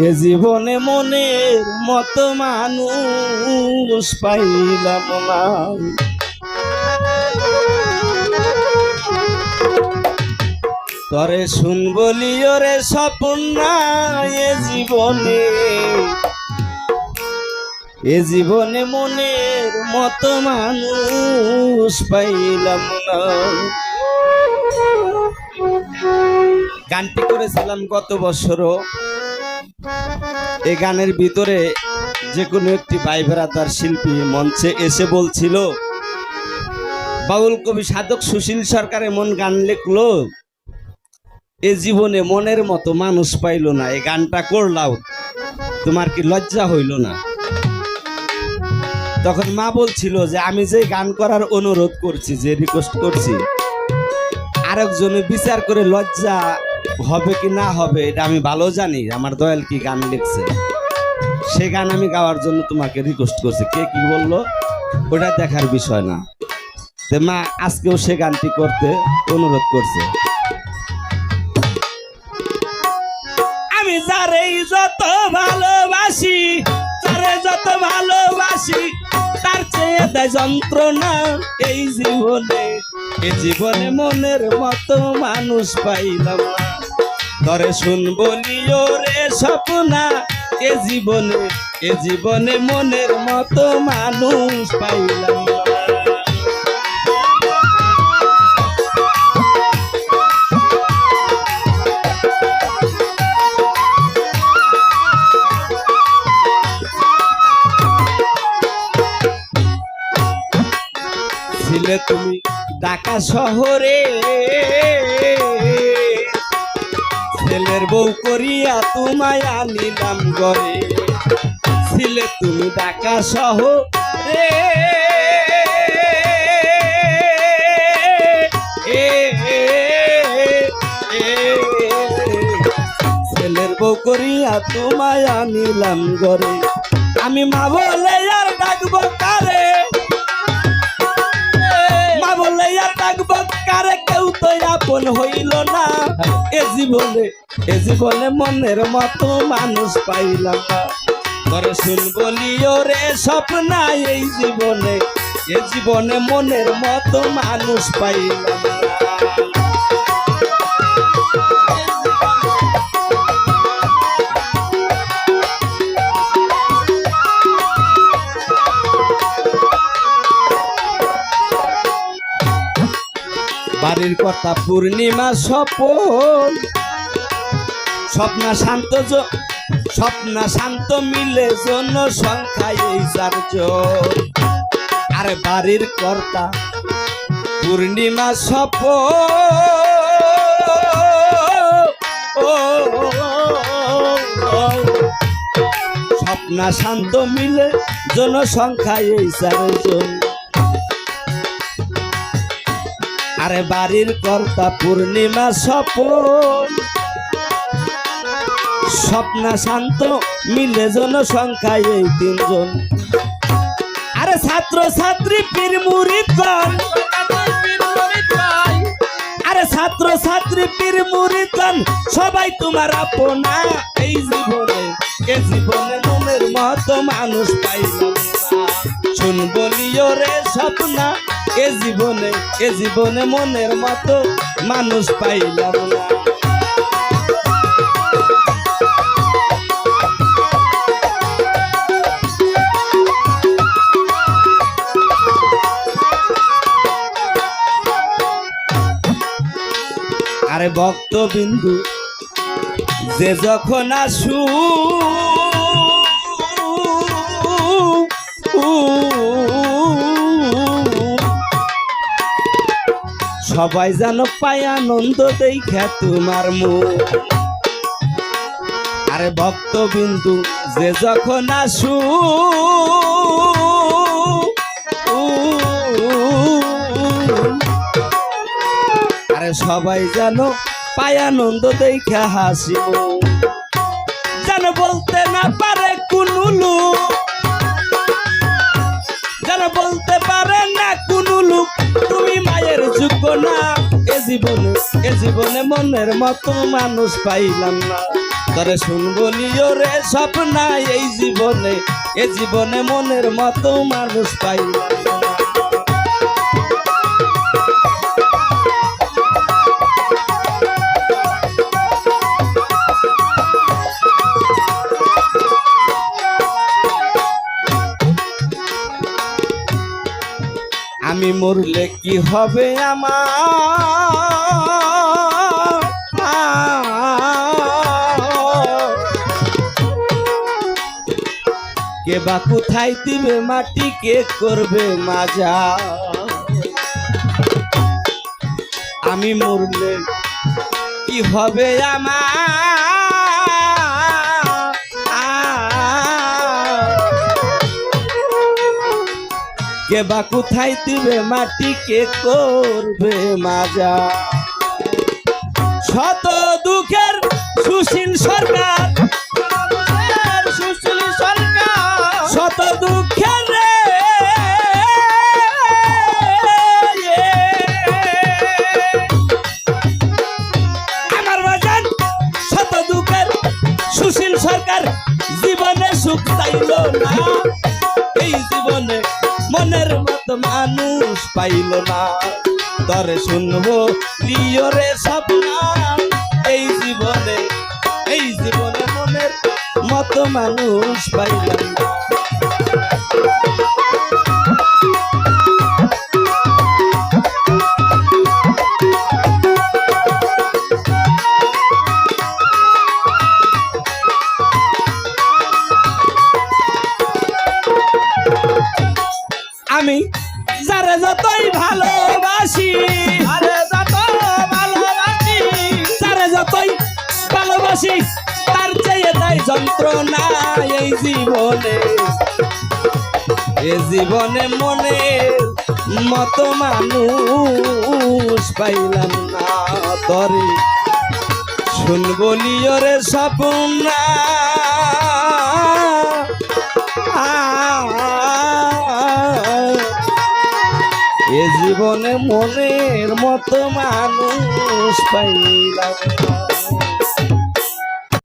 এ জীবনে মনের মতো মানুষ পাইলাম না। তরে শুন বলিও রে স্বপ্ন এ জীবনে মনের মতো মানুষ পাইলাম না। গানটি করেছিলাম গত বছরও। এই গানের ভিতরে যে কোনো একটি ভাই বেড়াদার শিল্পী মঞ্চে এসে বলছিল, বাউল কবি সাধক সুশীল সরকার এমন গান লিখলো, এ জীবনে মনের মতো মানুষ পাইল না, এই গানটা করলাও, তোমার কি লজ্জা হইল না? তখন মা বলছিল যে আমি যে গান করার অনুরোধ করছি, যে রিকোয়েস্ট করছি, আরেকজনে বিচার করে লজ্জা হবে কি না হবে এটা আমি ভালো জানি। আমার দয়াল কি গান লিখছে, সে গান আমি গাওয়ার জন্য তোমাকে রিকোয়েস্ট করছি। কে কি বললো ওটা দেখার বিষয় না। মা আজকেও সে গানটি করতে অনুরোধ করছে। আমি যারে যত ভালোবাসি, যারে যত ভালোবাসি, তার চেয়ে দেয় যন্ত্রণা এই জীবনে। এ জীবনে মনের মতো মানুষ পাইলাম না। তরে শুন বলিও রে স্বপ্না, এ জীবনে মনের মতো মানুষ পাইলাম না। ছিলে তুমি ঢাকা শহরে, ছেলের বউ করিয়া তোমায় আনিলাম ঘরে। ছিলে তুমি ঢাকা শহরে, ছেলের বউ করিয়া তোমায় আনিলাম ঘরে। আমি মা বলে আর ডাকবো কারে, কেউ তো আপন হইল না। এ জীবনে মনের মতো মানুষ পাইলাম না। তরে শুন বলিও রে স্বপ্না, এ জীবনে মনের মতো মানুষ পাইলাম না। বাড়ির কথা পূর্ণিমা স্বপন, স্বপ্না শান্ত মিলে জনসংখ্যায় এই 4 জন। আর বাড়ির কর্তা পূর্ণিমা স্বপ্না শান্ত মিলে জনসংখ্যায় এই 4 জন। আরে বাড়ির কর্তা পূর্ণিমা স্বপ্না শান্ত মিলে জনসংখ্যায় এই 3 জন। আরে ছাত্র ছাত্রী পীর মুরিদগণ, আরে ছাত্র ছাত্রী পীর মুরিদগণ, সবাই তোমার আপনা। এই জীবনে মনের মতো মানুষ পাইলাম না। শুন বলিও রে স্বপ্না, এ জীবনে মনের মতো মানুষ পাইলাম না। আরে ভক্তবিন্দু যে যখন আসু, সবাই জানো পায় আনন্দ দেখা তোমার মুখ। আরে ভক্তবিন্দু যে যখন আসু, আরে সবাই জানো পায় আনন্দ দেখা হাসি। যেন বলতে না পারে কোন লোক, যেন বলতে পারে না কোন লোক তুমি মায়ের যোগ্য না। এ জীবনে মনের মতো মানুষ পাইলাম না। তরে শুনবলিও রে স্বপ্না এই জীবনে, এ জীবনে মনের মতো মানুষ পাইলাম না। আমি মরলে কি হবে আমার, কে বা কোথায় দিবে মাটি, কে করবে মাজা। আমি মরলে কি হবে আমার, কে বা কোথায় দিবে মাটি, কে করবে মাজা। শত দুঃখের সুশীল সরকার, সুশীল সরকার, শত দুঃখের রে আমার বাজান, শত দুঃখের সুশীল সরকার জীবনে সুখ চাইল না, এই জীবনে মনের মতো মানুষ পাইল না। তরে শুনবো লিও রে স্বপ্না এই জীবনে, এই জীবনে মনের মতো মানুষ পাইলাম না। আমি যারে যতই ভালোবাসি, আরে যত ভালোবাসি, যারে যতই ভালোবাসি তার চেয়ে তাই যন্ত্রণা এই জীবনে, এ জীবনে মনের মতো মানুষ পাইলাম না। তরে শুনবলিও রে স্বপ্না এ জীবনে মনের মতো মানুষ পাইলাম না।